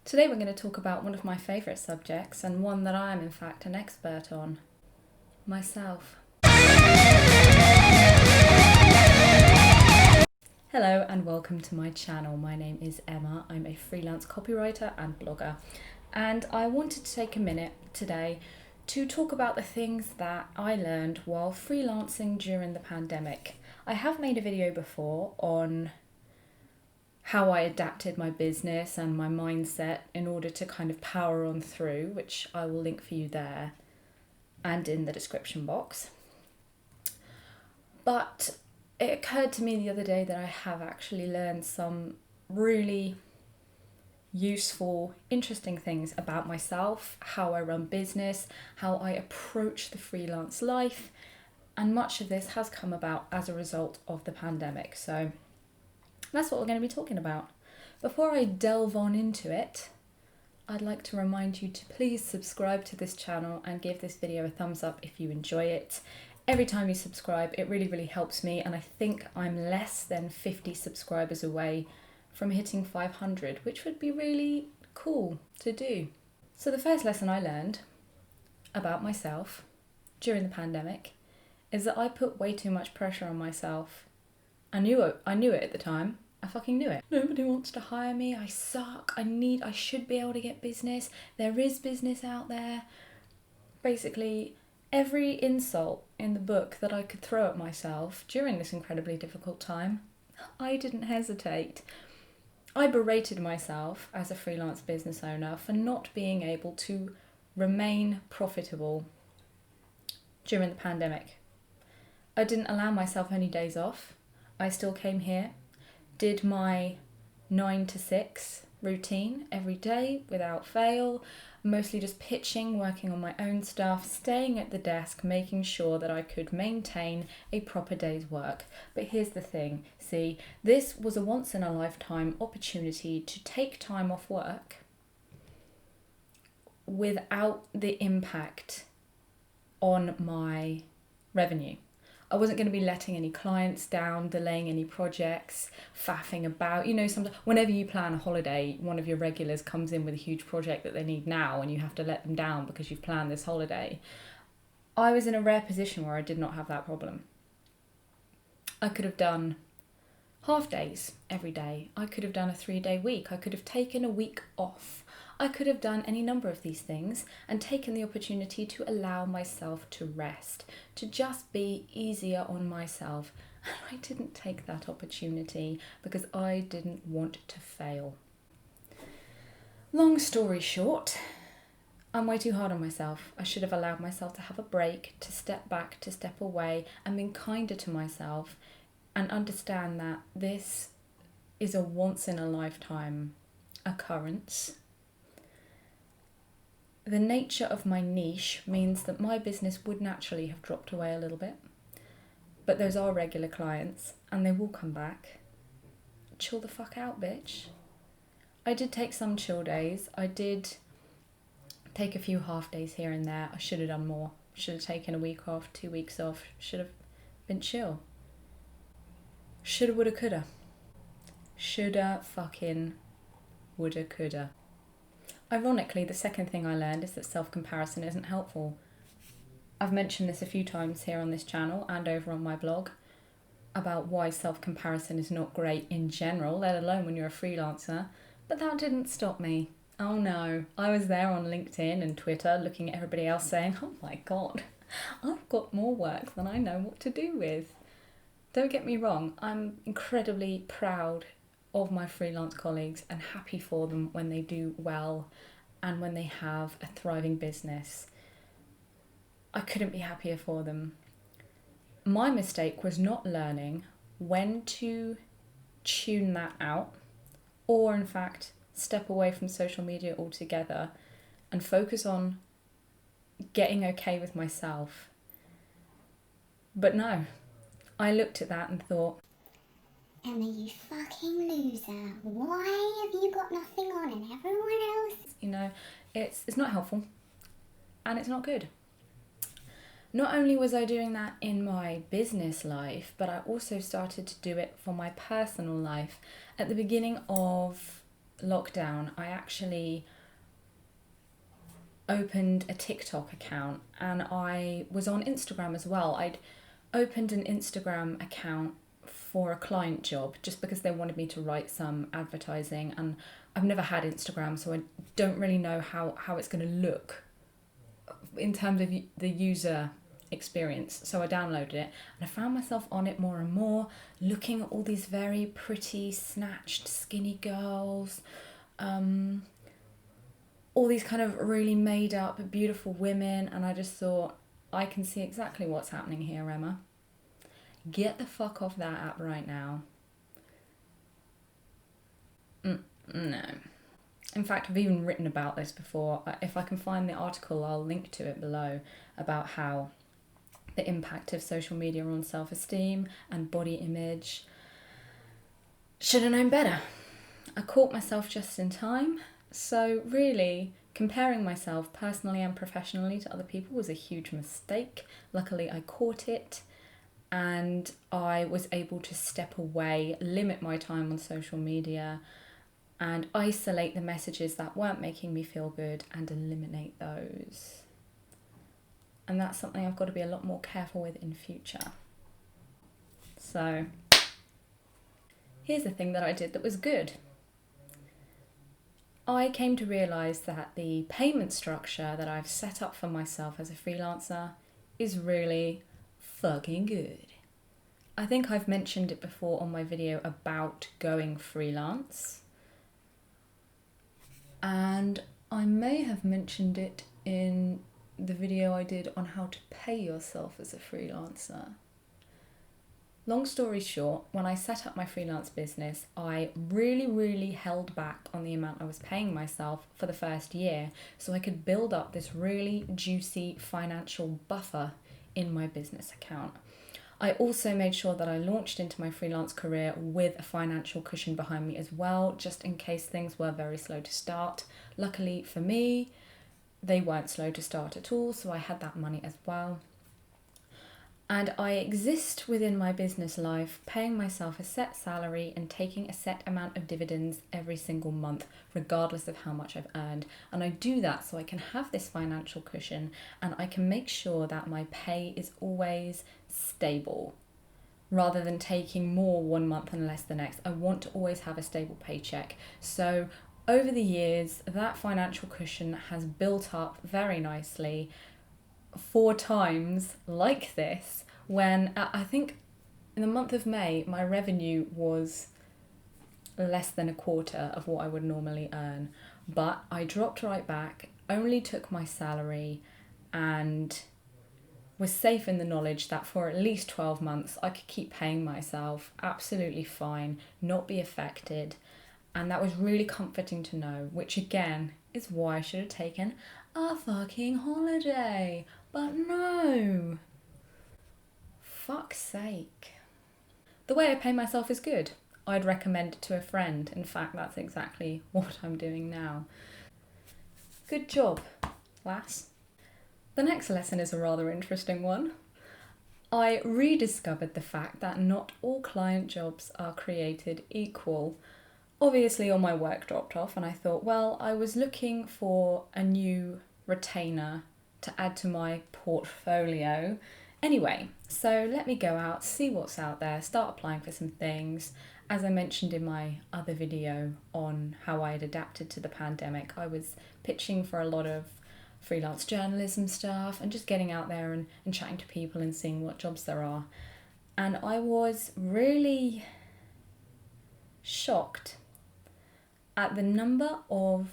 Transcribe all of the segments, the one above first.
Today we're going to talk about one of my favourite subjects and one that I am in fact an expert on, myself. Hello and welcome to my channel. My name is Emma. I'm a freelance copywriter and blogger, and I wanted to take a minute today to talk about the things that I learned while freelancing during the pandemic. I have made a video before on how I adapted my business and my mindset in order to kind of power on through, which I will link for you there and in the description box. But it occurred to me the other day that I have actually learned some really useful, interesting things about myself, how I run business, how I approach the freelance life, and much of this has come about as a result of the pandemic. So that's what we're going to be talking about. Before I delve on into it, I'd like to remind you to please subscribe to this channel and give this video a thumbs up if you enjoy it. Every time you subscribe, it really helps me, and I think I'm less than 50 subscribers away from hitting 500, which would be really cool to do. So the first lesson I learned about myself during the pandemic is that I put way too much pressure on myself. I knew it at the time. I fucking knew it. Nobody wants to hire me. I suck. I should be able to get business. There is business out there. Basically, every insult in the book that I could throw at myself during this incredibly difficult time, I didn't hesitate. I berated myself as a freelance business owner for not being able to remain profitable during the pandemic. I didn't allow myself any days off. I still came here, did my 9 to 6 routine every day without fail, mostly just pitching, working on my own stuff, staying at the desk, making sure that I could maintain a proper day's work. But here's the thing, see, this was a once in a lifetime opportunity to take time off work without the impact on my revenue. I wasn't going to be letting any clients down, delaying any projects, faffing about. You know, sometimes whenever you plan a holiday, one of your regulars comes in with a huge project that they need now and you have to let them down because you've planned this holiday. I was in a rare position where I did not have that problem. I could have done half days every day. I could have done a 3-day week. I could have taken a week off. I could have done any number of these things and taken the opportunity to allow myself to rest, to just be easier on myself. And I didn't take that opportunity because I didn't want to fail. Long story short, I'm way too hard on myself. I should have allowed myself to have a break, to step back, to step away, and been kinder to myself and understand that this is a once in a lifetime occurrence. The nature of my niche means that my business would naturally have dropped away a little bit, but those are regular clients and they will come back. Chill the fuck out, bitch. I did take some chill days. I did take a few half days here and there. I should have done more. Should have taken a week off, 2 weeks off. Should have been chill. Shoulda, woulda, coulda. Shoulda, fucking, woulda, coulda. Ironically, the second thing I learned is that self-comparison isn't helpful. I've mentioned this a few times here on this channel and over on my blog about why self-comparison is not great in general, let alone when you're a freelancer, but that didn't stop me. Oh no, I was there on LinkedIn and Twitter looking at everybody else saying, oh my God, I've got more work than I know what to do with. Don't get me wrong, I'm incredibly proud of my freelance colleagues and happy for them when they do well and when they have a thriving business. I couldn't be happier for them. My mistake was not learning when to tune that out, or in fact step away from social media altogether and focus on getting okay with myself. But no, I looked at that and thought, Emma, you fucking loser. Why have you got nothing on and everyone else? you know, it's not helpful and it's not good. Not only was I doing that in my business life, but I also started to do it for my personal life. At the beginning of lockdown, I actually opened a TikTok account, and I was on Instagram as well. I'd opened an Instagram account for a client job just because they wanted me to write some advertising, and I've never had Instagram, so I don't really know how it's going to look in terms of the user experience. So I downloaded it and I found myself on it more and more, looking at all these very pretty, snatched, skinny girls, all these kind of really made up, beautiful women, and I just thought, I can see exactly what's happening here, Emma. Get the fuck off that app right now. No. In fact, I've even written about this before. If I can find the article, I'll link to it below, about how the impact of social media on self-esteem and body image. Should have known better. I caught myself just in time. So really, comparing myself personally and professionally to other people was a huge mistake. Luckily, I caught it and I was able to step away, limit my time on social media, and isolate the messages that weren't making me feel good and eliminate those. And that's something I've got to be a lot more careful with in future. So, here's the thing that I did that was good. I came to realise that the payment structure that I've set up for myself as a freelancer is really fucking good. I think I've mentioned it before on my video about going freelance. And I may have mentioned it in the video I did on how to pay yourself as a freelancer. Long story short, when I set up my freelance business, I really held back on the amount I was paying myself for the first year so I could build up this really juicy financial buffer in my business account. I also made sure that I launched into my freelance career with a financial cushion behind me as well, just in case things were very slow to start. Luckily for me, they weren't slow to start at all, so I had that money as well. And I exist within my business life, paying myself a set salary and taking a set amount of dividends every single month, regardless of how much I've earned. And I do that so I can have this financial cushion and I can make sure that my pay is always stable, rather than taking more one month and less the next. I want to always have a stable paycheck. So over the years, that financial cushion has built up very nicely. 4 times like this, when I think in the month of May my revenue was less than a quarter of what I would normally earn, but I dropped right back, only took my salary, and was safe in the knowledge that for at least 12 months I could keep paying myself absolutely fine, not be affected. And that was really comforting to know, which again is why I should have taken a fucking holiday. But no. Fuck's sake. The way I pay myself is good. I'd recommend it to a friend. In fact, that's exactly what I'm doing now. Good job, lass. The next lesson is a rather interesting one. I rediscovered the fact that not all client jobs are created equal. Obviously, all my work dropped off and I thought, well, I was looking for a new retainer to add to my portfolio. Anyway, so let me go out, see what's out there, start applying for some things. As I mentioned in my other video on how I had adapted to the pandemic, I was pitching for a lot of freelance journalism stuff and just getting out there and chatting to people and seeing what jobs there are. And I was really shocked at the number of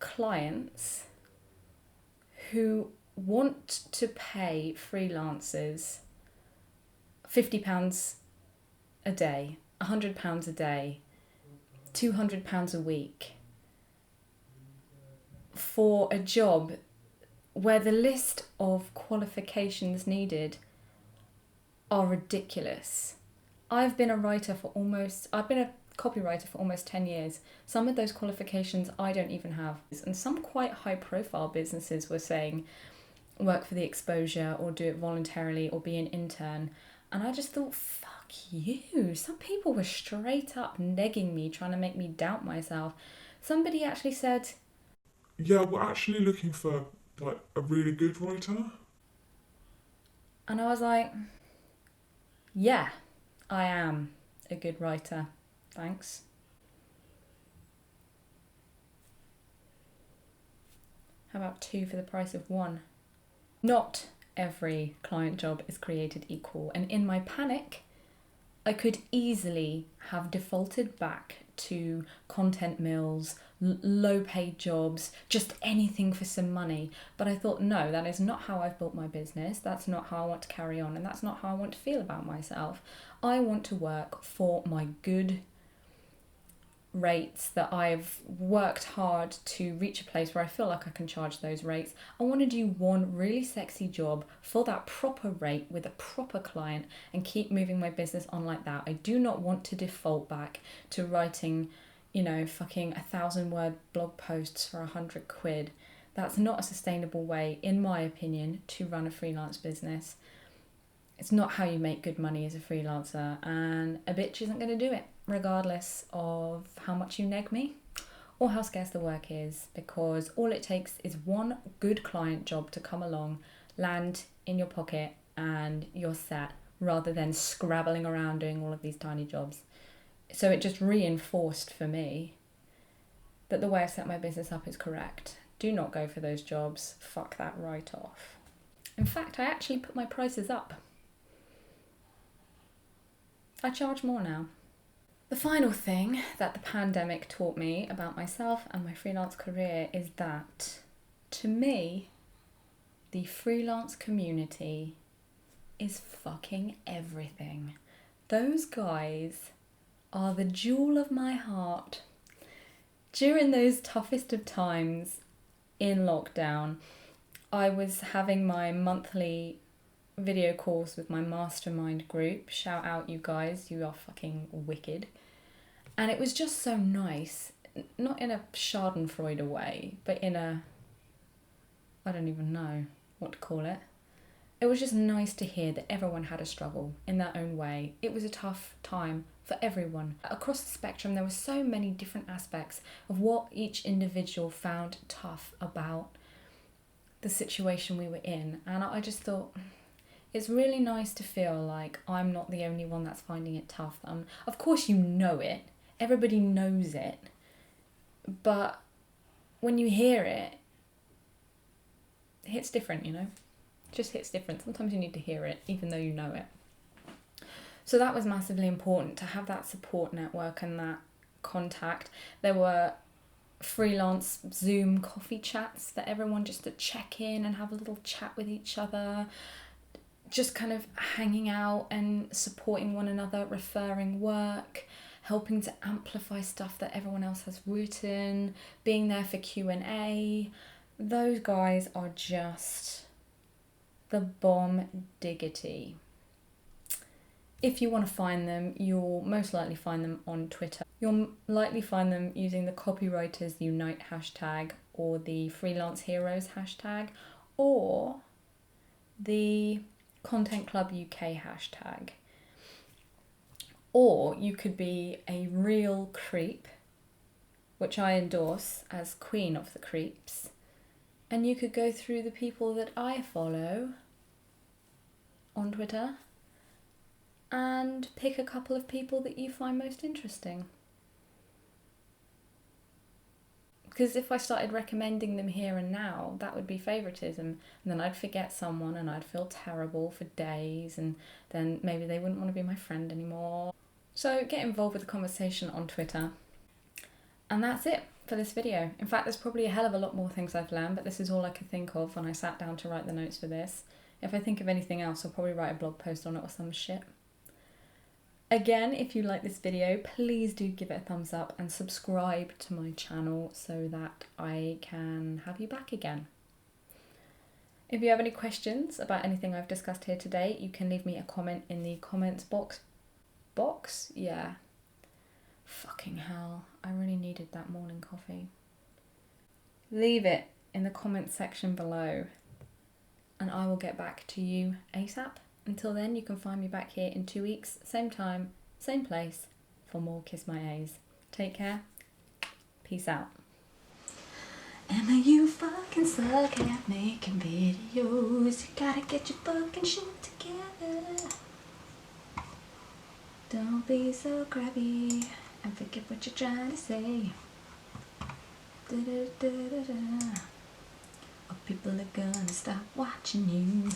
clients who want to pay freelancers £50 a day, £100 a day, £200 a week for a job where the list of qualifications needed are ridiculous. I've been a copywriter for almost 10 years. Some of those qualifications I don't even have. And some quite high profile businesses were saying work for the exposure or do it voluntarily or be an intern. And I just thought, fuck you. Some people were straight up negging me, trying to make me doubt myself. Somebody actually said, yeah, we're actually looking for like a really good writer. and I was like, yeah, I am a good writer. Thanks. How about 2 for the price of 1? Not every client job is created equal, and in my panic, I could easily have defaulted back to content mills, low paid jobs, just anything for some money. But I thought, no, that is not how I've built my business. That's not how I want to carry on, and that's not how I want to feel about myself. I want to work for my good rates that I've worked hard to reach a place where I feel like I can charge those rates. I want to do one really sexy job for that proper rate with a proper client and keep moving my business on like that. I do not want to default back to writing, fucking 1,000-word blog posts for 100 quid. That's not a sustainable way, in my opinion, to run a freelance business. It's not how you make good money as a freelancer, and a bitch isn't going to do it, regardless of how much you neg me or how scarce the work is, because all it takes is one good client job to come along, land in your pocket, and you're set, rather than scrabbling around doing all of these tiny jobs. So it just reinforced for me that the way I've set my business up is correct. Do not go for those jobs. Fuck that right off. In fact, I actually put my prices up. I charge more now. The final thing that the pandemic taught me about myself and my freelance career is that, to me, the freelance community is fucking everything. Those guys are the jewel of my heart. During those toughest of times in lockdown, I was having my monthly video calls with my mastermind group. Shout out, you guys, you are fucking wicked. And it was just so nice, not in a schadenfreude way, but in a, I don't even know what to call it. It was just nice to hear that everyone had a struggle in their own way. It was a tough time for everyone. Across the spectrum, there were so many different aspects of what each individual found tough about the situation we were in. And I just thought, it's really nice to feel like I'm not the only one that's finding it tough. Of course you know it, everybody knows it, but when you hear it, it hits different, It just hits different. Sometimes you need to hear it, even though you know it. So that was massively important, to have that support network and that contact. There were freelance Zoom coffee chats that everyone just to check in and have a little chat with each other, just kind of hanging out and supporting one another, referring work, helping to amplify stuff that everyone else has written, being there for Q&A. Those guys are just the bomb diggity. If you want to find them, you'll most likely find them on Twitter. You'll likely find them using the Copywriters Unite hashtag or the Freelance Heroes hashtag or the Content Club UK hashtag. Or you could be a real creep, which I endorse as Queen of the Creeps, and you could go through the people that I follow on Twitter and pick a couple of people that you find most interesting. Because if I started recommending them here and now, that would be favoritism, and then I'd forget someone and I'd feel terrible for days, and then maybe they wouldn't want to be my friend anymore. So get involved with the conversation on Twitter. And that's it for this video. In fact, there's probably a hell of a lot more things I've learned, but this is all I could think of when I sat down to write the notes for this. If I think of anything else, I'll probably write a blog post on it or some shit. Again, if you like this video, please do give it a thumbs up and subscribe to my channel so that I can have you back again. If you have any questions about anything I've discussed here today, you can leave me a comment in the comments box. Yeah. Fucking hell, I really needed that morning coffee. Leave it in the comments section below and I will get back to you ASAP. Until then, you can find me back here in 2 weeks, same time, same place, for more Kiss My A's. Take care. Peace out. Emma, you fucking suck at making videos. You gotta get your fucking shit together. Don't be so crabby and forget what you're trying to say. Da-da-da-da-da. Or people are gonna stop watching you.